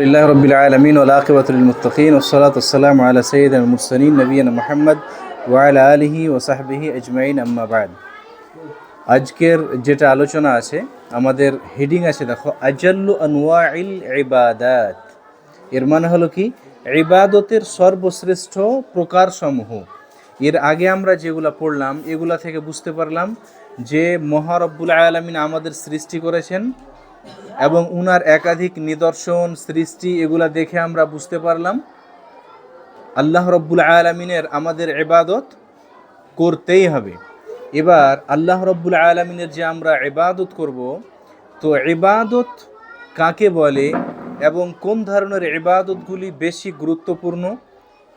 لله رب العالمين والعاقبة للمتقين والصلاة والسلام على سيدنا المرسلين نبينا محمد وعلى آله وصحبه أجمعين أما بعد আজকের যেটা আলোচনা আছে আমাদের হেডিং আছে দেখো আজাল্লু আনওয়াইল ইবাদাত। এর মানে হলো কি ইবাদতের সর্বশ্রেষ্ঠ প্রকারসমূহ। এর আগে আমরা যেগুলা পড়লাম এগুলা থেকে বুঝতে পারলাম যে মহারব্বুল আলামিন আমাদের সৃষ্টি করেছেন এবং উনার একাধিক নিদর্শন সৃষ্টি এগুলা দেখে আমরা বুঝতে পারলাম আল্লাহ রব্বুল আলামিনের আমাদের ইবাদত করতেই হবে। এবার আল্লাহ রব্বুল আলামিনের যে আমরা ইবাদত করব, তো ইবাদত কাকে বলে এবং কোন ধরনের ইবাদতগুলি বেশি গুরুত্বপূর্ণ,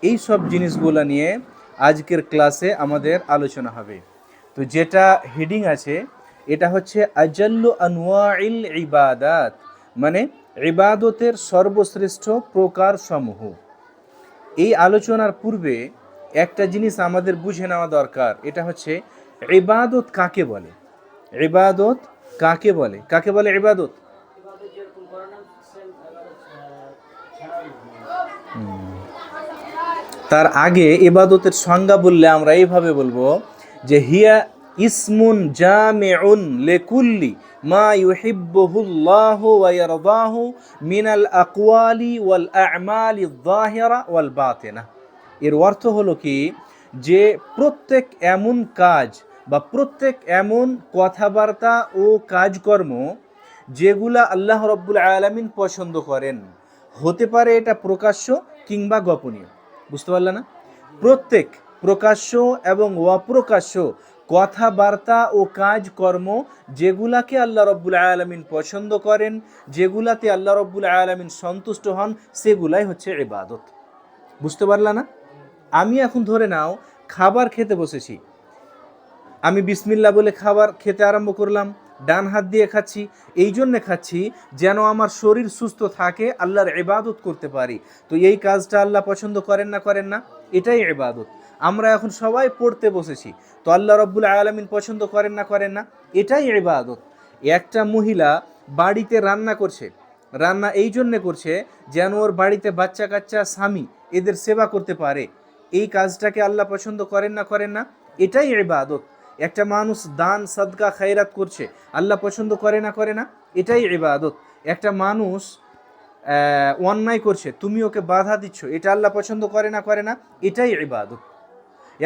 এই সব জিনিসগুলো নিয়ে আজকের ক্লাসে আমাদের আলোচনা হবে। তো যেটা হেডিং আছে এটা হচ্ছে আজাল্লু আনওয়াইল ইবাদাত, মানে ইবাদতের সর্বশ্রেষ্ঠ প্রকারসমূহ। এই আলোচনার পূর্বে একটা জিনিস আমাদের বুঝে নেওয়া দরকার, এটা হচ্ছে ইবাদত কাকে বলে। ইবাদত কাকে বলে? কাকে বলে ইবাদত? তার আগে ইবাদতের সংজ্ঞা বললে আমরা এইভাবে বলবো যে হিয়া ইসমুন জামিউন লিকুল্লি মা ইউহিব্বুহুল্লাহু ওয়া ইয়ারদাহু মিনাল আকওয়ালি ওয়াল আ'মালিয যাহিরা ওয়াল বাতিনা। এর অর্থ হলো কি যে প্রত্যেক এমন কাজ বা প্রত্যেক এমন কথাবার্তা ও কাজকর্ম যেগুলা আল্লাহ রব্বুল আলামিন পছন্দ করেন, হতে পারে এটা প্রকাশ্য কিংবা গোপনীয়। বুঝতে পারলে না? প্রত্যেক প্রকাশ্য এবং অপ্রকাশ্য কথাবার্তা ও কাজকর্ম যেগুলাকে আল্লাহ রব্বুল আলামিন পছন্দ করেন, যেগুলাতে আল্লাহ রব্বুল আলামিন সন্তুষ্ট হন, সেগুলাই হচ্ছে ইবাদত। বুঝতে পারলা না? আমি এখন ধরে নাও খাবার খেতে বসেছি, আমি বিসমিল্লাহ বলে খাবার খেতে আরম্ভ করলাম, ডান হাত দিয়ে খাচ্ছি। এই জন্যে খাচ্ছি যেন আমার শরীর সুস্থ থাকে, আল্লাহর ইবাদত করতে পারি। তো এই কাজটা আল্লাহ পছন্দ করেন না? করেন না? এটাই ইবাদত। আমরা এখন সবাই পড়তে বসেছি, তো আল্লাহ রব্বুল আলামিন পছন্দ করেন না? করেন না? এটাই ইবাদত। একটা মহিলা বাড়িতে রান্না করছে, রান্না এই জন্যে করছে যেন ওর বাড়িতে বাচ্চা কাচ্চা স্বামী এদের সেবা করতে পারে। এই কাজটাকে আল্লাহ পছন্দ করেন না? করেন না? এটাই ইবাদত। একটা মানুষ দান সাদকা খায়রাত করছে, আল্লাহ পছন্দ করে না? করে না? এটাই ইবাদত। একটা মানুষ অন্যায় করছে, তুমি ওকে বাধা দিচ্ছ, এটা আল্লাহ পছন্দ করে না? করে না? এটাই ইবাদত।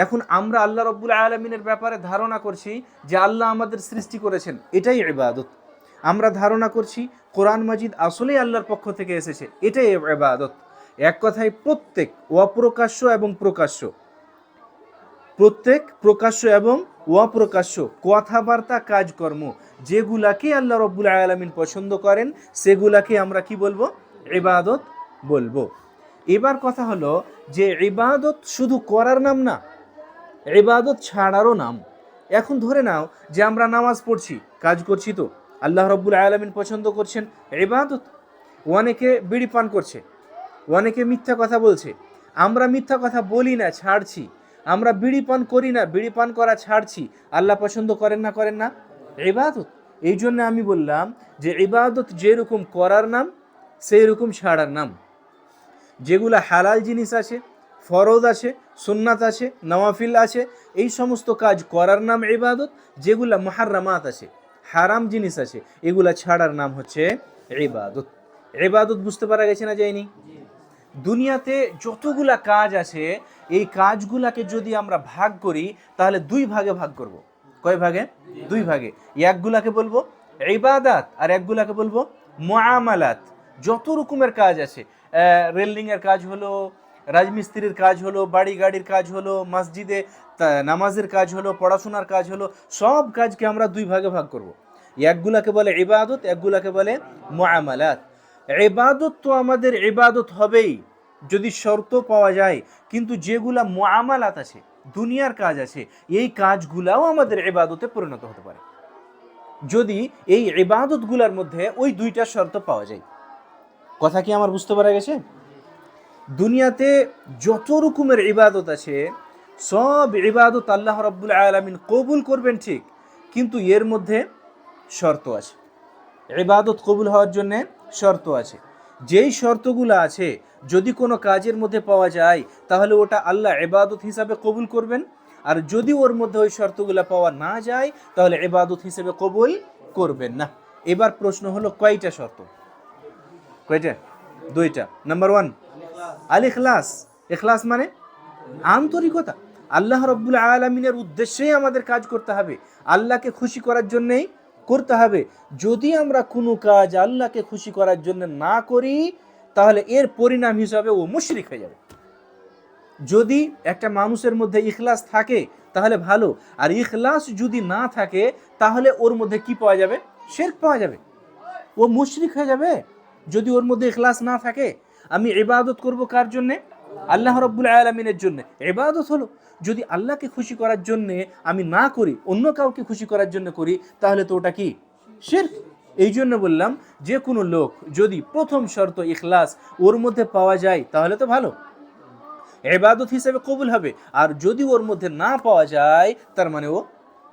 এখন আমরা আল্লাহ রব্বুল আলামিনের ব্যাপারে ধারণা করছি যে আল্লাহ আমাদের সৃষ্টি করেছেন, এটাই ইবাদত। আমরা ধারণা করছি কোরআন মাজিদ আসলেই আল্লাহর পক্ষ থেকে এসেছে, এটাই ইবাদত। এক কথায় প্রত্যেক অপ্রকাশ্য এবং প্রকাশ্য, প্রত্যেক প্রকাশ্য এবং অপ্রকাশ্য কথাবার্তা কাজকর্ম যেগুলাকে আল্লাহ রব্বুল আলামিন পছন্দ করেন, সেগুলাকে আমরা কি বলবো? ইবাদত বলবো। এবার কথা হলো যে ইবাদত শুধু করার নাম না, ইবাদত ছাড়ারও নাম। এখন ধরে নাও যে আমরা নামাজ পড়ছি, কাজ করছি, তো আল্লাহ রব্বুল আলামিন পছন্দ করছেন, ইবাদত। অনেকে বিড়ি পান করছে, অনেকে মিথ্যা কথা বলছে, আমরা মিথ্যা কথা বলি না, ছাড়ছি। আমরা বিড়ি পান করি না, বিড়ি পান করা ছাড়ছি, আল্লাহ পছন্দ করেন না? করেন না? ইবাদত। এই জন্য আমি বললাম যে ইবাদত যেরকম করার নাম সেই রকম ছাড়ার নাম। যেগুলা হালাল জিনিস আছে, ফরজ আছে, সুন্নাত আছে, নওয়াফিল আছে, এই সমস্ত কাজ করার নাম ইবাদত। যেগুলা মুহাররামাত আছে, হারাম জিনিস আছে, এগুলা ছাড়ার নাম হচ্ছে ইবাদত। ইবাদত বুঝতে পারা গেছে না? যায়নি? দুনিয়াতে যতগুলা কাজ আছে, এই কাজগুলাকে যদি আমরা ভাগ করি তাহলে দুই ভাগে ভাগ করব। কয় ভাগে? দুই ভাগে। একগুলাকে বলবো ইবাদাত আর একগুলাকে বলবো মুআমালাত। যত রকমের কাজ আছে, রেলিংয়ের কাজ হলো, রাজমিস্ত্রির কাজ হলো, বাড়ি গাড়ির কাজ হলো, মসজিদে নামাজের কাজ হলো, পড়াশোনার কাজ হলো, সব কাজকে আমরা দুই ভাগে ভাগ করব। একগুলাকে বলে ইবাদত, একগুলাকে বলে মুআমালাত। ইবাদত তো আমাদের ইবাদত হবেই যদি শর্ত পাওয়া যায়, কিন্তু যেগুলা মুআমালাত আছে, দুনিয়ার কাজ আছে, এই কাজগুলাও আমাদের ইবাদতে পরিণত হতে পারে যদি এই ইবাদতগুলোর মধ্যে ওই দুইটা শর্ত পাওয়া যায়। কথা কি আমার বুঝতে পারা গেছে? দুনিয়াতে যত রকমের ইবাদত আছে, সব ইবাদত আল্লাহ রাব্বুল আলামিন কবুল করবেন ঠিক, কিন্তু এর মধ্যে শর্ত আছে। ইবাদত কবুল হওয়ার জন্য শর্ত আছে। যেই শর্তগুলো আছে যদি কোনো কাজের মধ্যে পাওয়া যায় তাহলে ওটা আল্লাহ ইবাদত হিসাবে কবুল করবেন, আর যদি ওর মধ্যে ওই শর্তগুলো পাওয়া না যায় তাহলে ইবাদত হিসেবে কবুল করবেন না। এবার প্রশ্ন হলো কয়টা শর্ত? কয়টা? দুইটা। নাম্বার 1 আল ইখলাস। ইখলাস মানে আন্তরিকতা, আল্লাহ রাব্বুল আলামিনের উদ্দেশ্যেই আমাদের কাজ করতে হবে, আল্লাহকে খুশি করার জন্যই করতে হবে। যদি আমরা কোনো কাজ আল্লাহকে খুশি করার জন্য না করি তাহলে এর পরিণাম হিসাবে ও মুশরিক হয়ে যাবে। যদি একটা মানুষের মধ্যে ইখলাস থাকে তাহলে ভালো, আর ইখলাস যদি না থাকে তাহলে ওর মধ্যে কি পাওয়া যাবে? শিরক পাওয়া যাবে, ও মুশরিক হয়ে যাবে। যদি ওর মধ্যে ইখলাস না থাকে, আমি ইবাদত করব কার জন্যে? আল্লাহ রাব্বুল আলামিনের জন্য। ইবাদত হলো, যদি আল্লাহকে খুশি করার জন্যে আমি না করি, অন্য কাউকে খুশি করার জন্য করি, তাহলে তো ওটা কি? শিরক। এই জন্য বললাম যে কোনো লোক যদি প্রথম শর্ত ইখলাস ওর মধ্যে পাওয়া যায় তাহলে তো ভালো, ইবাদত হিসেবে কবুল হবে। আর যদি ওর মধ্যে না পাওয়া যায় তার মানে ও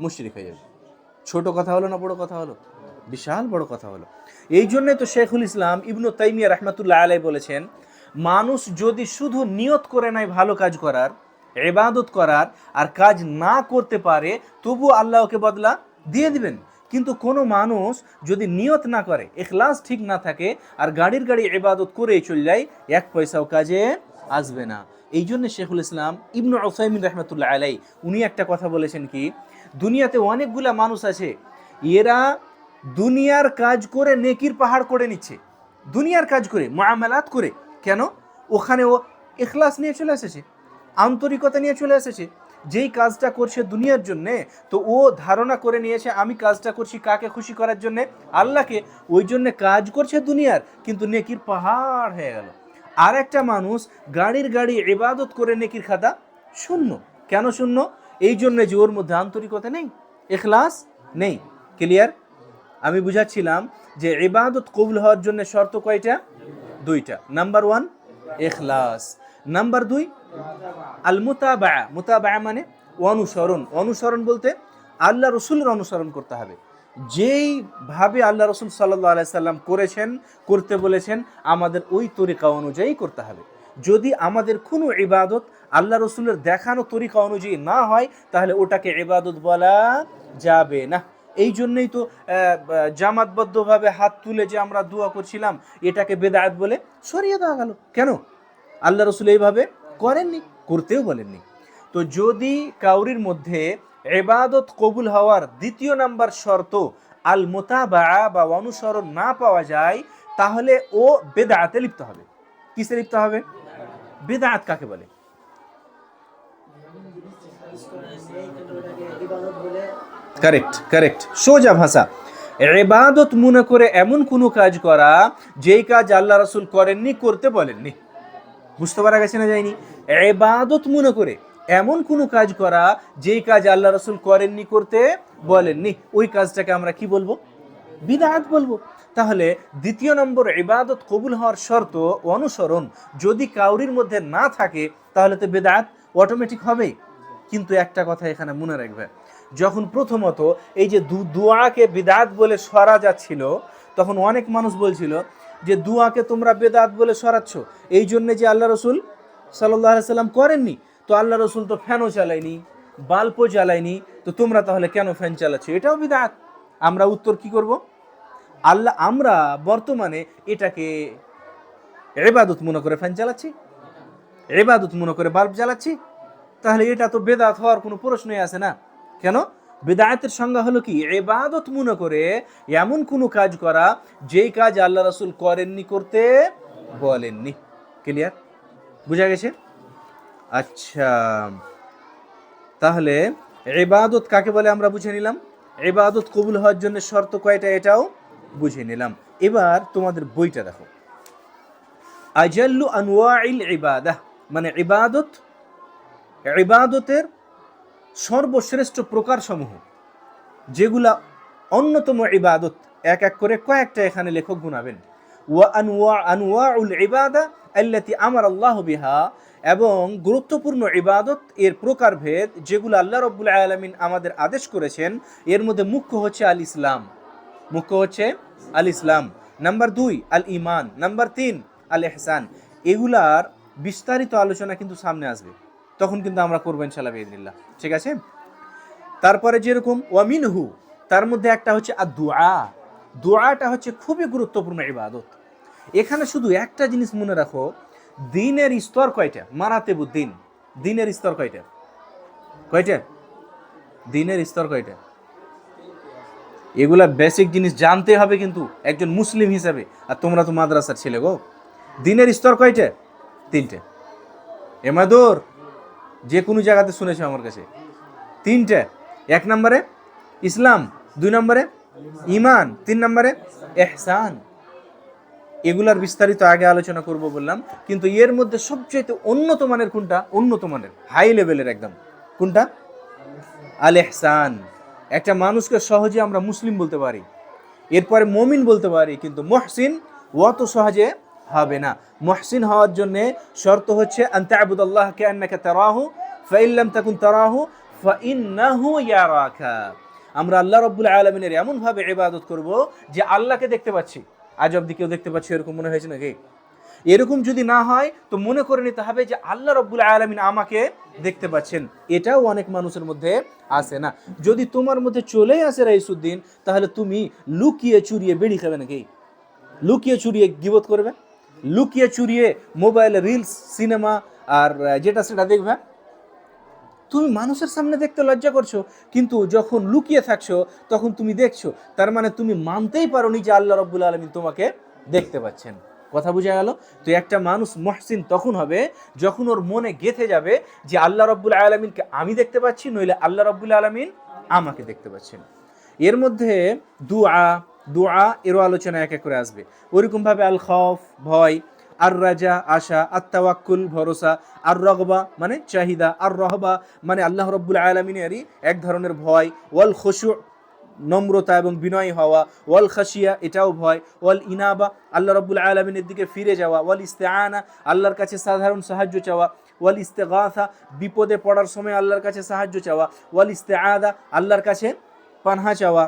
মুশরিক হয়ে যাবে। ছোট কথা হলো না বড় কথা হলো? বিশাল বড় কথা হলো। এই জন্য তো শেখুল ইসলাম ইবনু তাইমিয়া রাহমাতুল্লাহ আলাইহি বলেছেন, মানুষ যদি শুধু নিয়ত করে নাই ভালো কাজ করার, ইবাদত করার, আর কাজ না করতে পারে, তবু আল্লাহ ওকে বদলা দিয়ে দিবেন। কিন্তু কোনো মানুষ যদি নিয়ত না করে, ইখলাস ঠিক না থাকে, আর গাড়ির গাড়ি ইবাদত করেই চলে যায়, এক পয়সাও কাজে আসবে না। এই জন্য শেখুল ইসলাম ইবনু উসাইমিন রাহমাতুল্লাহ আলাইহি উনি একটা কথা বলেছেন কি, দুনিয়াতে অনেকগুলা মানুষ আছে, এরা দুনিয়ার কাজ করে নেকির পাহাড় করে নিচ্ছে, দুনিয়ার কাজ করে মুআমালাত করে। কেন? ওখানে ও ইখলাস নিয়ে চলে এসেছে, আন্তরিকতা নিয়ে চলে এসেছে। যেই কাজটা করছে দুনিয়ার জন্যে, তো ও ধারণা করে নিয়েছে আমি কাজটা করছি কাকে খুশি করার জন্যে? আল্লাহকে। ওই জন্যে কাজ করছে দুনিয়ার, কিন্তু নেকির পাহাড় হয়ে গেল। আর একটা মানুষ গাড়ির গাড়ি ইবাদত করে নেকির খাতা শূন্য। কেন শূন্য? এই জন্য যে ওর মধ্যে আন্তরিকতা নেই, ইখলাস নেই। ক্লিয়ার? আমি বুঝাচ্ছিলাম যে ইবাদত কবুল হওয়ার জন্য শর্ত কয়টা? দুইটা। নাম্বার 1 ইখলাস, নাম্বার 2 আল মুতাবাআ। মুতাবাআ মানে অনুসরণ। অনুসরণ বলতে আল্লাহ রসুলের অনুসরণ করতে হবে, যেইভাবে আল্লাহ রসুল সাল্লাল্লাহু আলাইহি সাল্লাম করেছেন, করতে বলেছেন, আমাদের ওই তরিকা অনুযায়ী করতে হবে। যদি আমাদের কোনো ইবাদত আল্লাহ রসুলের দেখানো তরিকা অনুযায়ী না হয় তাহলে ওটাকে ইবাদত বলা যাবে না। এই জন্যই তো জামাতবদ্ধভাবে হাত তুলে যে আমরা দোয়া করছিলাম, এটাকে বেদাত বলে সরিয়ে দেওয়া গেল। কেন? আল্লাহ রসুল এইভাবে করেননি, করতেও বলেননি। তো যদি কাউরির মধ্যে ইবাদত কবুল হওয়ার দ্বিতীয় নাম্বার শর্ত আল মুতাবাআ বা অনুসরণ না পাওয়া যায়, তাহলে ও বেদাতে লিপ্ত হবে। কিসে লিপ্ত হবে? বেদাত কাকে বলে? কারেক্ট, কারেক্ট, সোজা ভাষা। ইবাদত মনে করে এমন কোনো কাজ করা যেই কাজ আল্লাহ রাসূল করেননি, করতে বলেননি। বুঝতে পারা গেছে না যায়নি? ইবাদত মনে করে এমন কোনো কাজ করা যেই কাজ আল্লাহ রাসূল করেননি, করতে বলেননি, ওই কাজটাকে আমরা কি বলবো? বিদআত বলবো। তাহলে দ্বিতীয় নম্বর ইবাদত কবুল হওয়ার শর্ত অনুসরণ যদি কাউরির মধ্যে না থাকে তাহলে তো বিদআত অটোমেটিক হবে। কিন্তু একটা কথা এখানে মনে রাখবে, যখন প্রথমত এই যে দুআকে বিদআত বলে সরা যাচ্ছিল, তখন অনেক মানুষ বলছিল যে দুআকে তোমরা বেদাত বলে সরাচ্ছ, এই জন্য যে আল্লাহ রসুল সাল্লাল্লাহু আলাইহি সাল্লাম করেননি। তো আল্লাহ রসুল তো ফ্যানও চালায়নি, বাল্বও জ্বালায়নি, তো তোমরা তাহলে কেন ফ্যান চালাচ্ছ? এটাও বিদআত। আমরা উত্তর কি করব? আমরা বর্তমানে এটাকে ইবাদত মনে করে ফ্যান চালাচ্ছি, ইবাদত মনে করে বাল্ব জ্বালাচ্ছি, তাহলে এটা তো বেদাত হওয়ার কোনো প্রশ্নই আসে না। কেন? বেদায়েতের সংজ্ঞা হলো কি? ইবাদত মনে করে এমন কোনো কাজ করা যেই কাজ আল্লাহ রাসূল করেননি, করতে বলেননি। ক্লিয়ার? বুঝা গেছে? আচ্ছা, তাহলে ইবাদত কাকে বলে আমরা বুঝে নিলাম। ইবাদত কবুল হওয়ার জন্য শর্ত কয়টা এটাও বুঝে নিলাম। এবার তোমাদের বইটা দেখো, আজাল্লু আনওয়াইল ইবাদাহ মানে ইবাদতের সর্বশ্রেষ্ঠ প্রকারসমূহ, যেগুলা অন্যতম ইবাদত, এক এক করে কয়েকটা এখানে লেখক গুনাবেন। ওয়া আনওয়াউল ইবাদা আল্লাতী আমারা আল্লাহু বিহা, এবং গুরুত্বপূর্ণ ইবাদত এর প্রকারভেদ যেগুলো আল্লাহ রাব্বুল আলামিন আমাদের আদেশ করেছেন, এর মধ্যে মুখ্য হচ্ছে আল ইসলাম। মুখ্য হচ্ছে আল ইসলাম। নাম্বার 2 আল ইমান, নাম্বার 3 আল ইহসান। এগুলার বিস্তারিত আলোচনা কিন্তু সামনে আসবে, তখন কিন্তু আমরা করবো ইনশাআল্লাহ বিইذنিল্লাহ। ঠিক আছে? তারপরে যেরকম ওয়ামিনহু, তার মধ্যে একটা হচ্ছে দুআ। দোয়াটা হচ্ছে খুবই গুরুত্বপূর্ণ ইবাদত। এখানে শুধু একটা জিনিস মনে রাখো, দিনের স্তর কয়টা? মারাতেবুদ্দিন, দিনের স্তর কয়টা? কয়টা দিনের স্তর কয়টা? এগুলা বেসিক জিনিস জানতে হবে কিন্তু একজন মুসলিম হিসাবে। আর তোমরা তো মাদ্রাসার ছেলে গো। দিনের স্তর কয়টা? 3টে। এমাদুর যে কোনো জায়গাতে শুনেছো আমার কাছে, 3টে। 1 নম্বরে ইসলাম, 2 নম্বরে ইমান, 3 নম্বরে ইহসান। এগুলার বিস্তারিত আগে আলোচনা করব বললাম, কিন্তু এর মধ্যে সবচেয়ে উন্নত মানের কোনটা? উন্নত মানের, হাই লেভেলের একদম কোনটা? আল ইহসান। একটা মানুষকে সহজে আমরা মুসলিম বলতে পারি, এরপরে মুমিন বলতে পারি, কিন্তু মুহসিন অত সহজে হবে না। মুহসিন হওয়ার জন্য শর্ত হচ্ছে আন তা'বুদাল্লাহ কাআন্নাকা তারাহু ফাইন লাম তাকুন তারাহু ফাইন্নাহু ইয়ারাকা। আমরা আল্লাহ রাব্বুল আলামিনের এমন ভাবে ইবাদত করব যে আল্লাহকে দেখতে পাচ্ছি। আজ অবধি কেউ দেখতে পাচ্ছি এরকম মনে হয়েছে নাকি? এরকম যদি না হয় তো মনে করে নিতে হবে যে আল্লাহ রাব্বুল আলামিন আমাকে দেখতে পাচ্ছেন। এটাও অনেক মানুষের মধ্যে আসে না। যদি তোমার মধ্যে চলেই আসে রাইসুদ্দিন, তাহলে তুমি লুকিয়ে চুরিয়ে বেড়ি খাবে নাকি? লুকিয়ে চুরিয়ে গীবত করবে, লুকিয়ে চুরিয়ে মোবাইলে রিলস, সিনেমা আর যেটা সেটা দেখবে। তুমি মানুষের সামনে দেখতে লজ্জা করছো, কিন্তু যখন লুকিয়ে থাকছো তখন তুমি দেখছো। তার মানে তুমি মানতেই পারোনি যে আল্লাহ রাব্বুল আলামিন তোমাকে দেখতে পাচ্ছেন। কথা বোঝা গেল? তো একটা মানুষ মুহসিন তখন হবে যখন ওর মনে গেঁথে যাবে যে আল্লাহ রাব্বুল আলামিনকে আমি দেখতে পাচ্ছি, নইলে আল্লাহ রাব্বুল আলামিন আমাকে দেখতে পাচ্ছেন। এর মধ্যে দুআ, দুআ এরও আলোচনা এক এক করে আসবে। ওইরকম ভাবে আল খৌফ ভয়, আর রাজা আশা, আর তাওয়াক্কুল ভরসা, আর রগবা মানে চাহিদা, আর রহবা মানে আল্লাহ রাব্বুল আলামিনেরই এক ধরনের ভয়, ওয়াল খুশু নম্রতা এবং বিনয় হওয়া, ওয়াল খাশিয়া এটাও ভয়, ওয়াল ইনাবা আল্লাহ রাব্বুল আলামিনের দিকে ফিরে যাওয়া, ওয়াল ইস্তিআনা আল্লাহর কাছে সাধারণ সাহায্য চাওয়া, ওয়াল ইস্তিগাসা বিপদে পড়ার সময় আল্লাহর কাছে সাহায্য চাওয়া, ওয়াল ইস্তিআদা আল্লাহর কাছে পানাহ চাওয়া,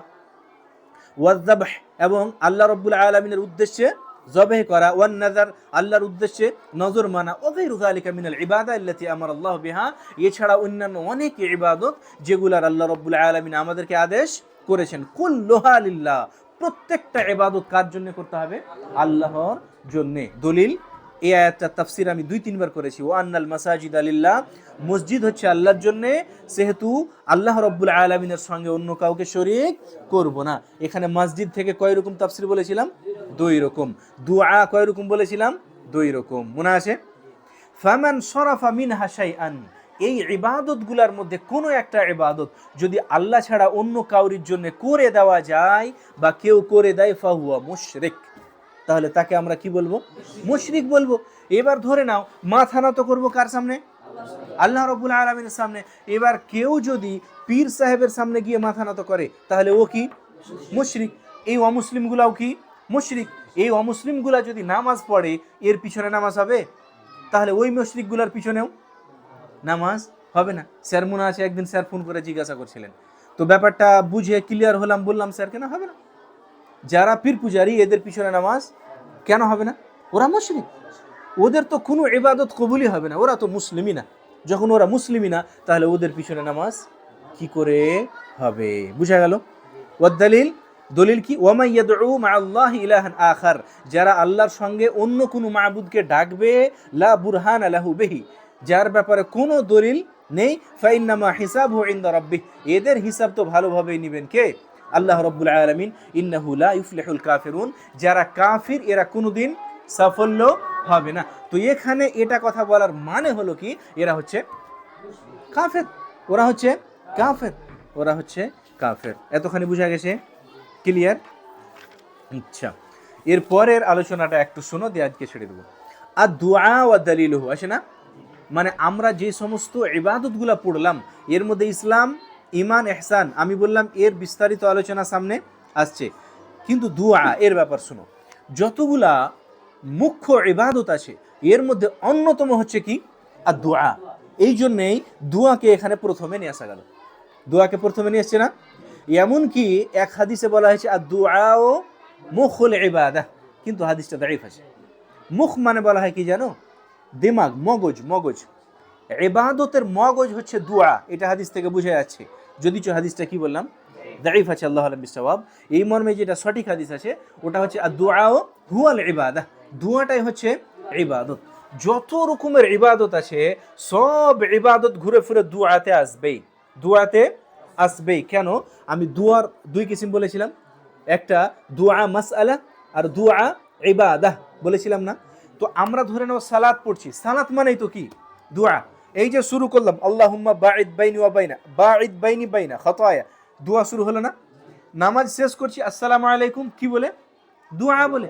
ওয়াল যাবহ এবং আল্লাহ রাব্বুল আলামিনের উদ্দেশ্যে জবেহ করা, ওয়ান নাযার আল্লাহর উদ্দেশ্যে নজর মানা, ওয়াগাইরু যালিকা মিনাল ইবাদা আল্লাতী আমারা আল্লাহ বিহা। এছাড়া অন্যান্য অনেক ইবাদত যেগুলার আল্লাহ রাব্বুল আলামিন আমাদেরকে আদেশ করেছেন। কুল্লুহা লিল্লাহ, প্রত্যেকটা ইবাদত কার জন্য করতে হবে? আল্লাহর জন্য। দলিল এই আয়াতটার তাফসীর আমি 2-3 বার করেছি। ওয়া আন্নাল মাসাজিদা লিল্লাহ, মসজিদ হচ্ছে আল্লাহর জন্য, সেহেতু আল্লাহ রাব্বুল আলামিনের সঙ্গে অন্য কাউকে শরীক করব না। এখানে মসজিদ থেকে কয় রকম তাফসীর বলেছিলাম? 2 রকম। দুআ কয় রকম বলেছিলাম? 2 রকম। মনে আছে? ফামান সরাফা মিনহা শাইআন, এই ইবাদতগুলোর মধ্যে কোনো একটা ইবাদত যদি আল্লাহ ছাড়া অন্য কাউরির জন্য করে দেওয়া যায় বা কেউ করে দেয়, ফাহুয়া মুশরিক, তাহলে তাকে আমরা কি বলবো? মুশরিক বলবো। এবার ধরে নাও মাথা নত করবো কার সামনে? আল্লাহ রাব্বুল আলামিনের সামনে। এবার কেউ যদি পীর সাহেবের সামনে গিয়ে মাথা নত করে, তাহলে ও কি? মুশরিক। এই অমুসলিমগুলাও কি? মুশরিক। এই অমুসলিমগুলা যদি নামাজ পড়ে, এর পিছনে নামাজ হবে? তাহলে ওই মুশরিকগুলার পিছনেও নামাজ হবে না। স্যার মনে আছে একদিন স্যার ফোন করে জিজ্ঞাসা করছিলেন, তো ব্যাপারটা বুঝে ক্লিয়ার হলাম, বললাম স্যার কেন হবে না? যারা পীর পূজারি এদের পিছনে নামাজ কেন হবে না? ওরা মুশরিক, ওদের তো কোনো ইবাদত কবুলই হবে না, ওরা তো মুসলিমই না। যখন ওরা মুসলিমই না, তাহলে ওদের পিছনে নামাজ কি করে হবে? বুঝা গেল? ওয়াদ-দালিল, দলিল কি? ওয়া মান ইয়াদউ মা'আল্লাহি ইলাহান আখার, যারা আল্লাহর সঙ্গে অন্য কোনো মাবুদকে ডাকবে, লা বুরহানা লাহু বিহি, যার ব্যাপারে কোনো দলিল নেই, ফাইন্নামা হিসাবহু ইনদা রাব্বিহ, এদের হিসাব তো ভালোভাবেই নেবেন কে? আল্লাহ রাব্বুল আলামিন। ইন্নাহু লা ইফলিহুল কাফিরুন, যারা কাফির এরা কোনোদিন সাফল্য হবে না। তো এখানে এটা কথা বলার মানে হলো কি, এরা হচ্ছে কাফের, ওরা হচ্ছে কাফের, ওরা হচ্ছে কাফের। এতখানি বুঝা গেছে? ক্লিয়ার? আচ্ছা, এর পরের আলোচনাটা একটু শোনো, দিয়ে আজকে ছেড়ে দেবো। আর দুআ ওয়া দালিলুহু আসে না, মানে আমরা যে সমস্ত ইবাদতগুলো পড়লাম এর মধ্যে ইসলাম, ইমান, ইহসান আমি বললাম এর বিস্তারিত আলোচনা সামনে আসছে, কিন্তু দুআ এর ব্যাপার শোনো। যতগুলা মুখ্য ইবাদত আছে এর মধ্যে অন্যতম হচ্ছে কি? আর দুআ। এই জন্যেই দুআকে এখানে প্রথমে নিয়ে আসা গেল। দুআকে প্রথমে নিয়ে আসছে না? এমন কি এক হাদিসে বলা হয়েছে আর দুআ ও মুখুল ইবাদাহ, কিন্তু হাদিসটা দাঈফ আছে। মুখ মানে বলা হয় কি জানো? দিমাগ, মগজ। মগজ, ইবাদতের মগজ হচ্ছে দোয়া, এটা হাদিস থেকে বুঝে যাচ্ছে। যদিচ হাদিসটা কি বললাম দাঈফ আছে, আল্লাহু আ'লাম বিসওয়াব। এই মর্মে যেটা সঠিক হাদিস আছে ওটা হচ্ছে আদ-দুআ হুয়াল ইবাদাহ, দোয়াটাই হচ্ছে ইবাদত। যত রকমের ইবাদত আছে সব ইবাদত ঘুরে ফিরে দোয়াতে আসবেই, দোয়াতে আসবেই। কেন? আমি দুয়ার দুই কিসিম বলেছিলাম, একটা দুআ মাসআলা আর দুআ ইবাদাহ বলেছিলাম না? তো আমরা ধরে নাও সালাত পড়ছি, সালাত মানেই তো কি দুআ। এই যে শুরু করলাম আল্লাহুম্মা বাঈদ বাইনি ওয়া বাইনা, বাঈদ বাইনি বাইনা খাতায়া, দুআ শুরু হলো না? নামাজ শেষ করছি আসসালামু আলাইকুম, কি বলে? দুআ বলে।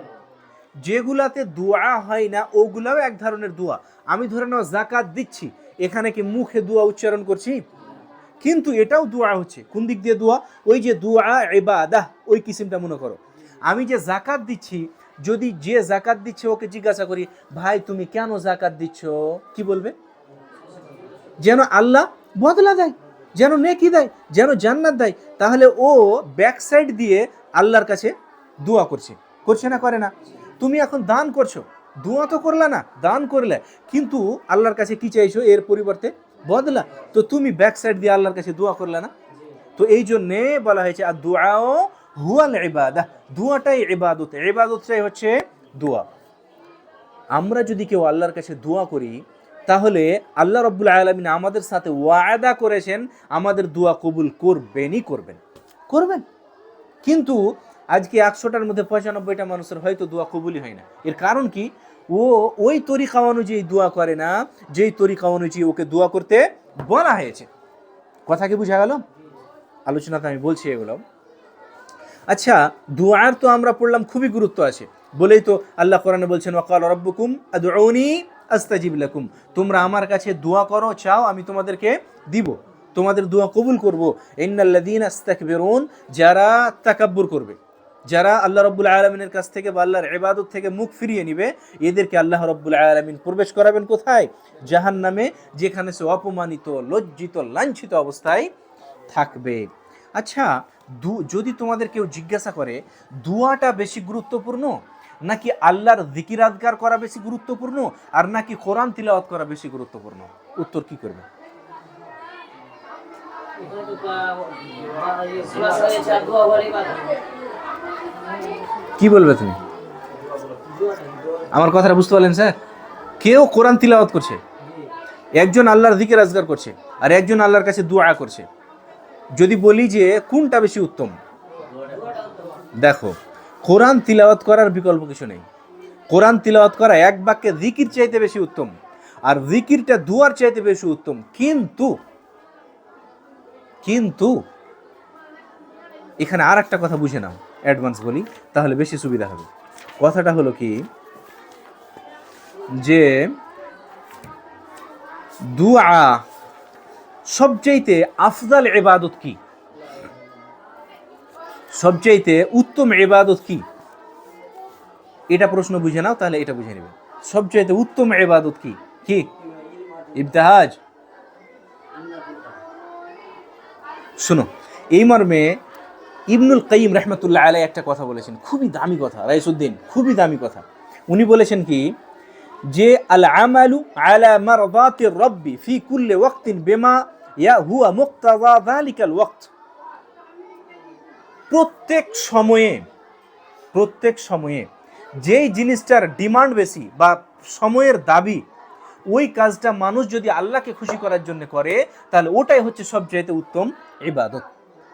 যেগুলাতে দোয়া হয় না ওগুলাও এক ধরনের দোয়া। আমি ধরে নাও যাকাত দিচ্ছি, এখানে কি মুখে দোয়া উচ্চারণ করছি? কিন্তু এটাও দোয়া হচ্ছে। কোন দিক দিয়ে দোয়া? ওই যে দোয়া ইবাদাহ, ওই কিসিমটা মনে করো। আমি যে যাকাত দিচ্ছি, যদি যে যাকাত দিচ্ছে ওকে জিজ্ঞাসা করি ভাই তুমি কেন যাকাত দিচ্ছ, কি বলবে? যেন আল্লাহ বদলা দেয়, যেন নেকি দেয়, যেন জান্নাত দেয়। তাহলে ও ব্যাক সাইড দিয়ে আল্লাহর কাছে দোয়া করছে, করছে না করে না? তুমি এখন দান করছো, দোয়া তো করলা না, দান করলে, কিন্তু আল্লাহর কাছে কি চাইছো? এর পরিবর্তে বদলা। তো তুমি ব্যাক সাইড দিয়ে আল্লাহর কাছে দোয়া করলে না? তো এই জন্যে বলা হয়েছে আর দুআও হুয়াল ইবাদাহ, দোয়াটাই ইবাদত, ইবাদতটাই হচ্ছে দোয়া। আমরা যদি কেউ আল্লাহর কাছে দোয়া করি তাহলে আল্লাহ রাব্বুল আলামিন আমাদের সাথে ওয়াদা করেছেন আমাদের দোয়া কবুল করবেনই করবেন, করবেন। কিন্তু আজকে 100টার মধ্যে 95টা মানুষের হয়তো দোয়া কবুলই হয় না। এর কারণ কি? ও ওই তরিকা অনুযায়ী দোয়া করে না যেই তরিকা অনুযায়ী ওকে দোয়া করতে বলা হয়েছে। কথা কি বুঝা গেল? আলোচনাতে আমি বলছি এগুলো। আচ্ছা, দুআর তো আমরা পড়লাম খুবই গুরুত্ব আছে, বলেই তো আল্লাহ কোরআনে বলছেন ওয়াকাল রাব্বুকুম আদউনি আস্তাজিব লাকুম, তোমরা আমার কাছে দোয়া করো, চাও, আমি তোমাদেরকে দিব, তোমাদের দোয়া কবুল করব। ইন্নাল্লাযীনা ইস্তাকবিরুন, যারা তাকাব্বুর করবে, যারা আল্লাহ রাব্বুল আলামিনের কাছ থেকে বা আল্লাহর ইবাদত থেকে মুখ ফিরিয়ে নিবে, এদেরকে আল্লাহ রাব্বুল আলামিন প্রবেশ করাবেন কোথায়? জাহান্নামে, যেখানে সে অপমানিত, লজ্জিত, লাঞ্ছিত অবস্থায় থাকবে। আচ্ছা, যদি তোমাদের কেউ জিজ্ঞাসা করে দুয়াটা বেশি গুরুত্বপূর্ণ নাকি আল্লাহর জিকির আজকার করা বেশি গুরুত্বপূর্ণ আর নাকি কোরআন তিলাওয়াত করা বেশি গুরুত্বপূর্ণ, উত্তর কি করবে? কি বলবে তুমি? আমার কথাটা বুঝতে পারলেন স্যার? কেউ কোরআন তিলাওয়াত করছে, একজন আল্লাহর জিকির আজকার করছে, আর একজন আল্লাহর কাছে দোয়া করছে। যদি বলি যে কোনটা বেশি উত্তম, দেখো কোরআন তিলাওয়াত করার বিকল্প কিছু নেই। কোরআন তিলাওয়াত করা এক বাক্যে জিকির চাইতে বেশি উত্তম, আর জিকিরটা দুয়ার চাইতে বেশি উত্তম। কিন্তু কিন্তু এখানে আর একটা কথা বুঝে নাও, অ্যাডভান্স বলি তাহলে বেশি সুবিধা হবে। কথাটা হলো কি, যে দুআ সবচাইতে আফজাল ইবাদত কি, সবচাইতে উত্তম ইবাদত কি? এটা প্রশ্ন বুঝে নাও, তাহলে এটা বুঝে নেবে। সবচাইতে উত্তম ইবাদত কি? কি ইবতিহাজ? শোনো, এই মর্মে ইবনুল কাইয়িম রাহমাতুল্লাহ আলাইহি একটা কথা বলেছেন, খুবই দামি কথা, রাইসুদ্দিন, খুবই দামি কথা। উনি বলেছেন কি, যে আল আমালু আলা মারদাতির রাব্বি ফি কুল্লি ওয়াক্তিন বিমা ইয়া হুয়া মুক্তাযা যালিকাল ওয়াক্ত। প্রত্যেক সময়ে যেই জিনিসটার ডিমান্ড বেশি বা সময়ের দাবি, ওই কাজটা মানুষ যদি আল্লাহকে খুশি করার জন্য করে তাহলে ওটাই হচ্ছে সবচেয়ে উত্তম ইবাদত।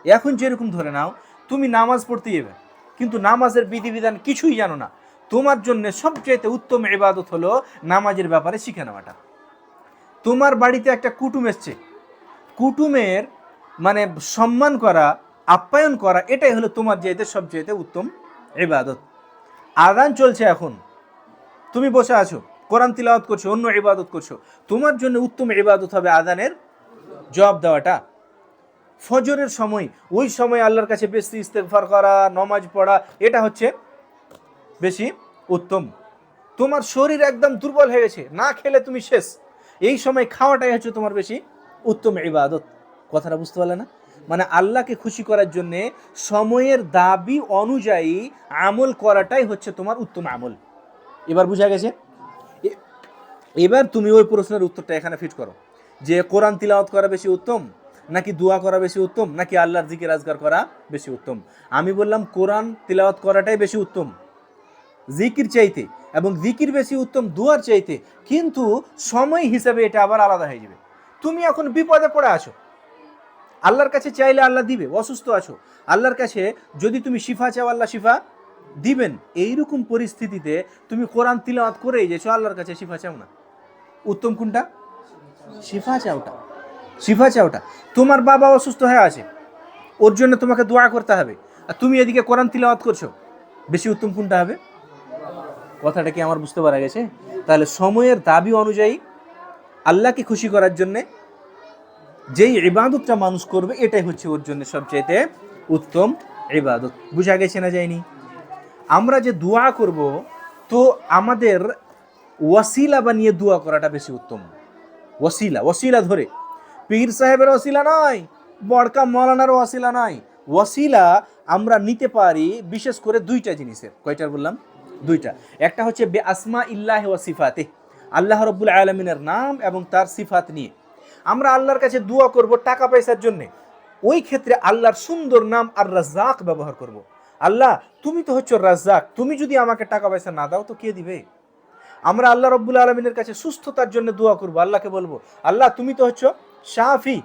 এখন যেরকম ধরে নাও তুমি নামাজ পড়তে যাবে, কিন্তু নামাজের বিধিবিধান কিছুই জানো না, তোমার জন্য সবচেয়ে উত্তম ইবাদত হলো নামাজের ব্যাপারে শিখে নেওয়াটা। তোমার বাড়িতে একটা কুটুম এসছে, কুটুমের মানে সম্মান করা, আপ্যায়ন করা, এটাই হলো তোমার যেতে সবচেয়ে উত্তম ইবাদত। আযান চলছে, এখন তুমি বসে আছো, কোরআন তিলাওয়াত করছো, অন্য ইবাদত করছো, তোমার জন্য উত্তম ইবাদত হবে আযানের জবাব দেওয়াটা। ফজরের সময়, ওই সময় আল্লাহর কাছে বেশি ইস্তেগফার করা, নামাজ পড়া, এটা হচ্ছে বেশি উত্তম। তোমার শরীর একদম দুর্বল হয়ে গেছে, না খেলে তুমি শেষ, এই সময় খাওয়াটাই হচ্ছে তোমার বেশি উত্তম ইবাদত। কথাটা বুঝতে পারলে না? মানে আল্লাহকে খুশি করার জন্যে সময়ের দাবি অনুযায়ী আমল করাটাই হচ্ছে তোমার উত্তম আমল। এবার বুঝা গেছে? এবার তুমি ওই প্রশ্নের উত্তরটা এখানে ফিট করো যে কোরআন তিলাওয়াত করা বেশি উত্তম, নাকি দোয়া করা বেশি উত্তম, নাকি আল্লাহর জিকির আজকার করা বেশি উত্তম? আমি বললাম কোরআন তিলাওয়াত করাটাই বেশি উত্তম জিকির চাইতে, এবং জিকির বেশি উত্তম দুয়ার চাইতে, কিন্তু সময় হিসাবে এটা আবার আলাদা হয়ে যাবে। তুমি এখন বিপদে পড়ে আছো, আল্লাহর কাছে চাইলে আল্লাহ দিবে। অসুস্থ আছো, আল্লাহর কাছে যদি তুমি শিফা চাও আল্লাহ শিফা দিবেন। এইরকম পরিস্থিতিতে তুমি কোরআন তিলাওয়াত করেই যেছো, আল্লাহর কাছে শিফা চাও না। উত্তম কোনটা? শিফা চাওটা, শিফা চাওটা। তোমার বাবা অসুস্থ হয়ে আছে, ওর জন্য তোমাকে দোয়া করতে হবে, আর তুমি এদিকে কোরআন তিলাওয়াত করছো, বেশি উত্তম কোনটা হবে? কথাটা কি আমার বুঝতে পারা গেছে? তাহলে সময়ের দাবি অনুযায়ী আল্লাহকে খুশি করার জন্যে যেই ইবাদতটা মানুষ করবে এটাই হচ্ছে ওর জন্য সবচাইতে উত্তম ইবাদত। বুঝা গেছে না যায়নি? আমরা যে দোয়া করব, তো আমাদের ওয়াসিলা বানিয়ে দোয়া করাটা বেশি উত্তম। ওয়াসিলা, ওয়াসিলা ধরে, পীর সাহেবের ওয়াসিলা নয়, বড়কা মৌলানার ওয়াসিলা নয়। ওয়াসিলা আমরা নিতে পারি বিশেষ করে দুইটা জিনিসের। কয়টার বললাম? দুইটা। একটা হচ্ছে বে আসমা ইল্লাহ ওয়া সিফাতে, আল্লাহ রাব্বুল আলামিনের নাম এবং তার সিফাত নিয়ে আমরা আল্লাহর কাছে দোয়া করব টাকা পয়সার জন্য। ওই ক্ষেত্রে আল্লাহর সুন্দর নাম আর রাজ্জাক ব্যবহার করব। আল্লাহ তুমি তো হচ্ছে রাজ্জাক, তুমি যদি আমাকে টাকা পয়সা না দাও তো কে দিবে? আমরা আল্লাহ রাব্বুল আলামিনের কাছে সুস্থতার জন্য দোয়া করব, আল্লাহকে বলবো আল্লাহ তুমি তো হচ্ছে শাফি,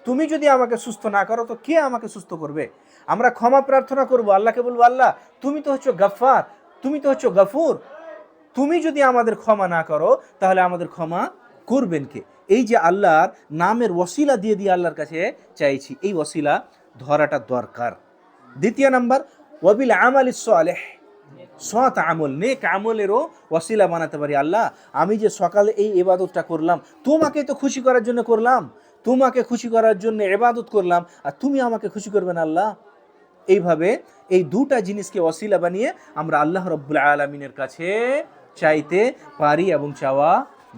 তুমি যদি আমাকে সুস্থ না করো তো কে আমাকে সুস্থ করবে? আমরা ক্ষমা প্রার্থনা করব, আল্লাহকে বলবো আল্লাহ তুমি তো হচ্ছে গফফার, তুমি তো হচ্ছে গফুর, তুমি যদি আমাদের ক্ষমা না করো তাহলে আমাদের ক্ষমা করবেন কে? এই যে আল্লাহর নামের ওয়াসিলা দিয়ে দিয়ে আল্লাহর কাছে চাইছি, এই ওয়াসিলা ধরাটা দরকার। দ্বিতীয় নাম্বার, ওয়াবিল আমালিস সালেহ, সৎ আমল, নেক আমলেরও ওয়াসিলা বানাতে পারি। আল্লাহ আমি যে সকালে এই ইবাদতটা করলাম, তোমাকে তো খুশি করার জন্য করলাম, তোমাকে খুশি করার জন্য ইবাদত করলাম, আর তুমি আমাকে খুশি করবে না আল্লাহ। এইভাবে এই দুটা জিনিসকে ওয়াসিলা বানিয়ে আমরা আল্লাহ রাব্বুল আলামিনের কাছে চাইতে পারি এবং চাওয়া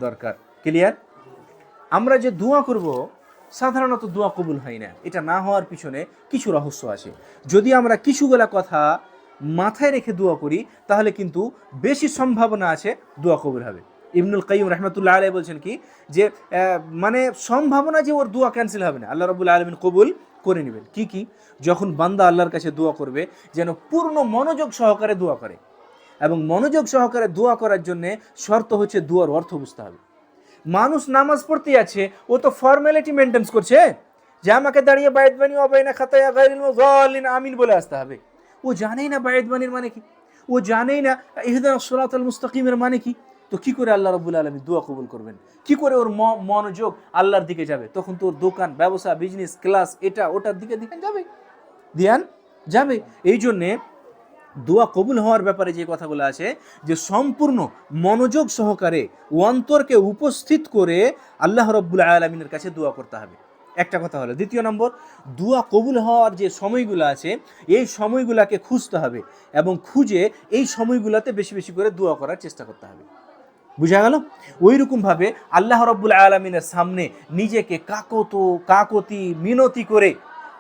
দরকার। ক্লিয়ার? আমরা যে দোয়া করব, সাধারণত দোয়া কবুল হয় না। এটা না হওয়ার পিছনে কিছু রহস্য আছে। যদি আমরা কিছুগুলা কথা মাথায় রেখে দোয়া করি তাহলে কিন্তু বেশি সম্ভাবনা আছে দোয়া কবুল হবে। ইবনুল কাইয়্যিম রাহমাতুল্লাহ আলাইহি বলছেন কি যে মানে সম্ভাবনা যে ওর দোয়া ক্যান্সেল হবে না, আল্লাহ রাব্বুল আলামিন কবুল করে নেবেন। কি কি? যখন বান্দা আল্লাহর কাছে দোয়া করবে যেন পূর্ণ মনোযোগ সহকারে দোয়া করে, এবং মনোযোগ সহকারে দোয়া করার জন্য শর্ত হচ্ছে দোয়ার অর্থ বুঝতে হবে। মানুষ নামাজ পড়তে আছে, ও তো ফর্মালিটি মেনটেন্স করছে যে আমাকে দাঁড়িয়ে বায়েত বানি ওয়াবাইনা খাতায়া গায়রিল মুযাল্লিন আমিন বলে আসতে হবে। ও জানেই না বায়েত বানির মানে কি, ও জানেই না ইহদিনাস সিরাতাল মুস্তাকিমের মানে কি। তো কি করে আল্লাহ রাব্বুল আলামিন দোয়া কবুল করবেন? কি করে ওর মনোযোগ আল্লাহর দিকে যাবে? তখন তোর দোকান, ব্যবসা, বিজনেস, ক্লাস, এটা ওটার দিকে ধ্যান যাবে। এই জন্যে দোয়া কবুল হওয়ার ব্যাপারে যে কথাগুলো আছে, যে সম্পূর্ণ মনোযোগ সহকারে অন্তরকে উপস্থিত করে আল্লাহ রাব্বুল আলামিনের কাছে দোয়া করতে হবে। একটা কথা হলো। দ্বিতীয় নম্বর, দোয়া কবুল হওয়ার যে সময়গুলো আছে এই সময়গুলোকে খুঁজতে হবে, এবং খুঁজে এই সময়গুলোতে বেশি বেশি করে দোয়া করার চেষ্টা করতে হবে। বুঝা গেল? ওই রকমভাবে আল্লাহ রাব্বুল আলামিনের সামনে নিজেকে কাকতি মিনতি করে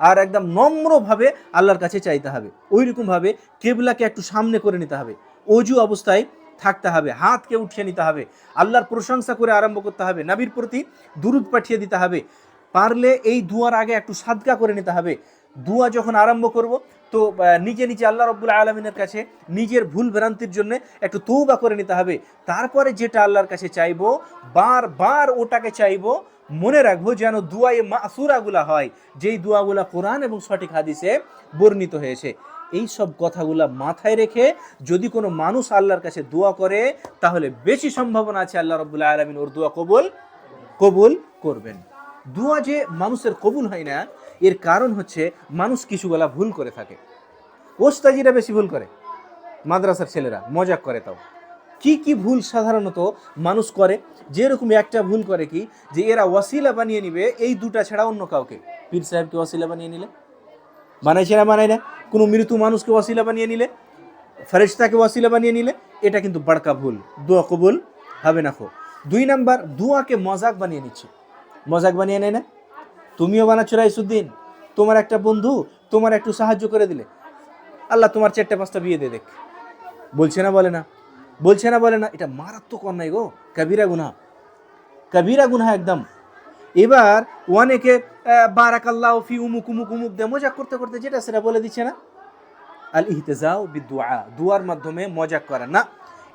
আর একদম নম্রভাবে আল্লাহর কাছে চাইতে হবে। ওই রকমভাবে কেবলাকে একটু সামনে করে নিতে হবে, অজু অবস্থায় থাকতে হবে, হাতকে উঠিয়ে নিতে হবে, আল্লাহর প্রশংসা করে আরম্ভ করতে হবে, নবীর প্রতি দুরুদ পাঠিয়ে দিতে হবে, পারলে এই দুয়ার আগে একটু সাদকা করে নিতে হবে। দুয়া যখন আরম্ভ করব তো নিজে নিজে আল্লাহ রাব্বুল আলামিনের কাছে নিজের ভুল ভ্রান্তির জন্য একটু তওবা করে নিতে হবে। তারপরে যেটা আল্লাহর কাছে চাইবো বারবার ওটাকে চাইবো, মনে রাখবো যেন দুয়ায়ে মাসুরাগুলা হয়, যেই দুয়াগুলা কোরআন এবং সঠিক হাদিসে বর্ণিত হয়েছে। এই সব কথাগুলা মাথায় রেখে যদি কোনো মানুষ আল্লাহর কাছে দোয়া করে তাহলে বেশি সম্ভাবনা আছে আল্লাহ রাব্বুল আলামিন ওর দোয়া কবুল করবেন। দোয়া যে মানুষের কবুল হয় না, এর কারণ হচ্ছে মানুষ কিছুগুলা ভুল করে থাকে। ওস্তাজিরা বেশি ভুল করে, মাদ্রাসার ছেলেরা মজাক করে। তাও কি কি ভুল সাধারণত মানুষ করে? যেরকম একটা ভুল করে কি, যে এরা ওয়াসিলা বানিয়ে নিবে এই দুটা ছাড়া অন্য কাউকে। পীর সাহেবকে ওয়াসিলা বানিয়ে নিলে, বানাইছে না বানাই না, কোনো মৃত্যু মানুষকে ওয়াসিলা বানিয়ে নিলে, ফেরেশতাকে ওয়াসিলা বানিয়ে নিলে, এটা কিন্তু বড়কা ভুল, দোয়া কবুল হবে না। 2 নাম্বার, দোয়াকে মজাক বানিয়ে নিচ্ছে। মজাক বানিয়ে নেয় না? তুমিও বানাচ্ছ রাইসুদ্দিন, তোমার একটা বন্ধু তোমার একটু সাহায্য করে দিলে, আল্লাহ তোমার 4-5টা বিয়ে দিয়ে দেখ, বলছে না বলে না? বলছে না বলে না? এটা মারাত্মক অন্যায় গো, কবিরা গুনাহ, কবিরা গুনাহ একদম। এবার অনেকে বারাকাল্লাহু ফি উমুক উমুক উমুক দিয়ে মজাক করতে করতে যেটা সেটা বলে দিচ্ছে না, আল ইহতিজাউ বিদুআ, দুয়ার মাধ্যমে মজাক করা না,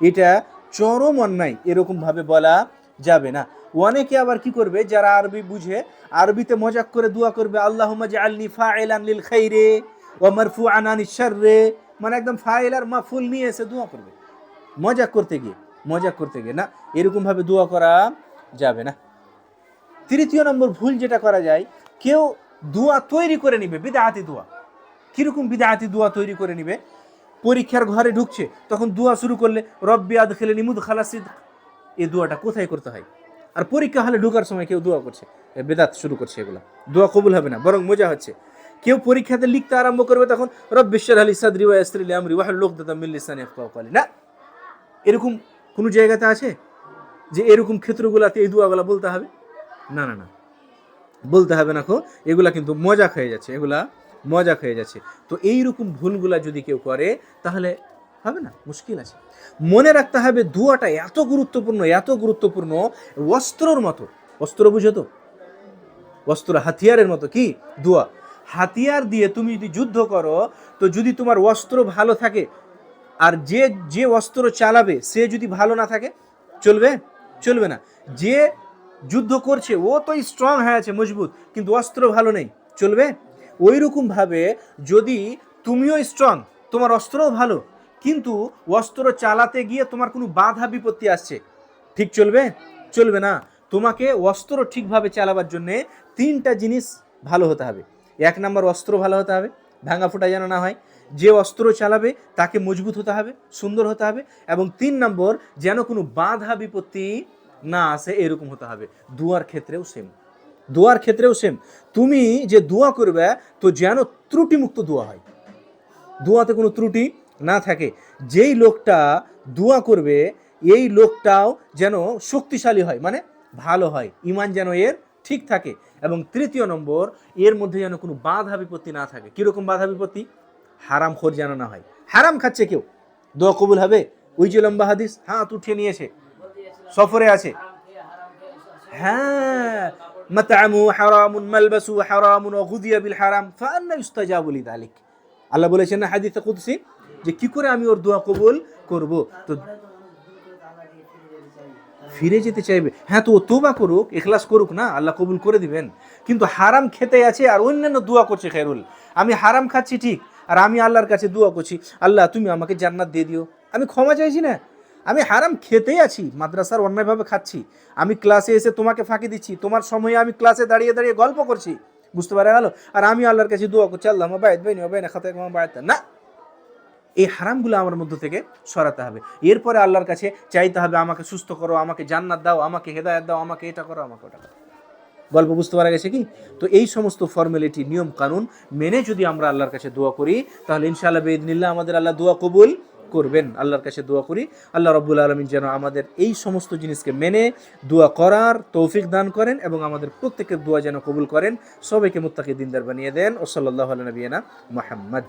এটা চরম অন্যায়, এরকম ভাবে বলা যাবে না। অনেকে আবার কি করবে, যারা আরবি বুঝে, আরবিতে মজাক করে দোয়া করবে, আল্লাহুম্মা জাআলনি ফাইলান লিল খাইরি ওয়া মারফুআন আনিশ শাররি, মানে একদম ফাইল আর মাফুল নিয়ে এসে দোয়া করবে মজাক করতে গিয়ে, মজাক করতে গিয়ে না, এরকম ভাবে দোয়া করা যাবে না। তৃতীয় নম্বর ভুল যেটা করা যায়, কেউ দোয়া তৈরি করে নিবে, বিদআতি দোয়া। কিরকম বিদআতি দোয়া তৈরি করে নিবে? পরীক্ষার ঘরে ঢুকছে, তখন দোয়া শুরু করলে রব্বি আদখিলনি মুদখালা সিদক, এই দোয়াটা কোথায় করতে হয়? আর পরীক্ষা হলে ঢোকার সময় কেউ দোয়া করছে, বেদাত শুরু করছে, এগুলো দোয়া কবুল হবে না, বরং মজা হচ্ছে। কেউ পরীক্ষাতে লিখতে আরম্ভ করবে, তখন রব্বি ইশরাহ লি সাদরি ওয়া ইয়াসসির লি আমরি ওয়াহলুল উকদাতাম মিন লিসানি ইয়াফকাহু কওলি। না, এরকম কোনো জায়গাতে আছে যে এরকম ক্ষেত্রগুলোতে এই দোয়াগুলো বলতে হবে? না না না, বলতে হবে না। এগুলা কিন্তু মজাক হয়ে যাচ্ছে, এগুলা মজাক হয়ে যাচ্ছে। তো এইরকম ভুলগুলা যদি কেউ করে তাহলে হবে না, মুশকিল আছে। মনে রাখতে হবে দোয়াটা এত গুরুত্বপূর্ণ, এত গুরুত্বপূর্ণ, অস্ত্রর মতো। অস্ত্র বুঝো তো? অস্ত্র হাতিয়ারের মতো। কি দোয়া? হাতিয়ার দিয়ে তুমি যদি যুদ্ধ করো, তো যদি তোমার অস্ত্র ভালো থাকে আর যে যে অস্ত্র চালাবে সে যদি ভালো না থাকে, চলবে? চলবে না। যে যুদ্ধ করছে ও তো স্ট্রং হয়ে আছে, মজবুত, কিন্তু অস্ত্র ভালো নেই, চলবে? ওই রকম ভাবে যদি তুমিও স্ট্রং, তোমার অস্ত্রও ভালো, কিন্তু অস্ত্র চালাতে গিয়ে তোমার কোনো বাধা বিপত্তি আসছে, ঠিক চলবে? চলবে না। তোমাকে অস্ত্র ঠিকভাবে চালাবার জন্য 3টা জিনিস ভালো হতে হবে। 1 নম্বর, অস্ত্র ভালো হতে হবে, ভাঙা ফোটা যেন না হয়। যে অস্ত্র চালাবে তাকে মজবুত হতে হবে, সুন্দর হতে হবে। এবং 3 নম্বর, যেন কোনো বাধা বিপত্তি না আসে, এরকম হতে হবে। দোয়ার ক্ষেত্রেও সেম, দোয়ার ক্ষেত্রেও সেম। তুমি যে দোয়া করবে, তো যেন ত্রুটিমুক্ত দোয়া হয়, দোয়াতে কোনো ত্রুটি না থাকে। যেই লোকটা দোয়া করবে এই লোকটাও যেন শক্তিশালী হয়, মানে ভালো হয়, ঈমান যেন এর ঠিক থাকে। এবং 3য় নম্বর, এর মধ্যে যেন কোনো বাধা বিপত্তি না থাকে। কিরকম বাধা বিপত্তি? হারামখোর যেন না হয়। হারাম খাচ্ছে কেউ, দোয়া কবুল হবে? ওই যে লম্বা হাদিস, হাত উঠিয়ে নিয়েছে, সফরে আছে, হ্যাঁ, মাতআমু হারামুন মালবাসু হারামুন ওয়া গুযিয়া বিল হারাম ফাআন্না ইউস্তাজাবু লিযালিক। আল্লাহ বলেছেন না হাদিসে কুদসি, যে কি করে আমি ওর দোয়া কবুল করব? তো ফিরে যেতে চাইবে, হ্যাঁ, তো ও তওবা করুক, ইখলাস করুক, না, আল্লাহ কবুল করে দিবেন। কিন্তু হারাম খেতে আছে আর অন্যান্য দোয়া করছে, খায়রুল, আমি হারাম খাচ্ছি ঠিক, আর আমি আল্লাহর কাছে দোয়া করছি, আল্লাহ তুমি আমাকে জান্নাত দিয়ে দিও, আমি ক্ষমা চাইছি না, আমি হারাম খেতেই আছি, মাদ্রাসার অন্যায়ভাবে খাচ্ছি, আমি ক্লাসে এসে তোমাকে ফাঁকি দিচ্ছি, তোমার সময়ে আমি ক্লাসে দাঁড়িয়ে দাঁড়িয়ে গল্প করছি, বুঝতে পারা গেল, আর আমি আল্লাহর কাছে দোয়া করছি, আল্লাহ মাবাইদ বাইনি ওয়া বাইনা খাতায়াকুম বা'তা। না, এই হারামগুলো আমার মধ্য থেকে সরাতে হবে। এরপরে আল্লাহর কাছে চাইতে হবে, আমাকে সুস্থ করো, আমাকে জান্নাত দাও, আমাকে হেদায়েত দাও, আমাকে এটা করো, আমাকে ওটা করো। গল্প বুঝতে পারা গেছে কি? তো এই সমস্ত ফর্মালিটি, নিয়ম কানুন মেনে যদি আমরা আল্লাহর কাছে দোয়া করি, তাহলে ইনশাআল্লাহ বিইذনিল্লাহ আমাদের আল্লাহ দোয়া কবুল করবেন। আল্লাহর কাছে দোয়া করি, আল্লাহ রাব্বুল আলামিন যেন আমাদের এই সমস্ত জিনিসকে মেনে দোয়া করার তৌফিক দান করেন এবং আমাদের প্রত্যেকের দোয়া যেন কবুল করেন, সবাইকে মুত্তাকি দিনদার বানিয়ে দেন। ও সাল্লাল্লাহু আলা নবিয়িনা মুহাম্মদ।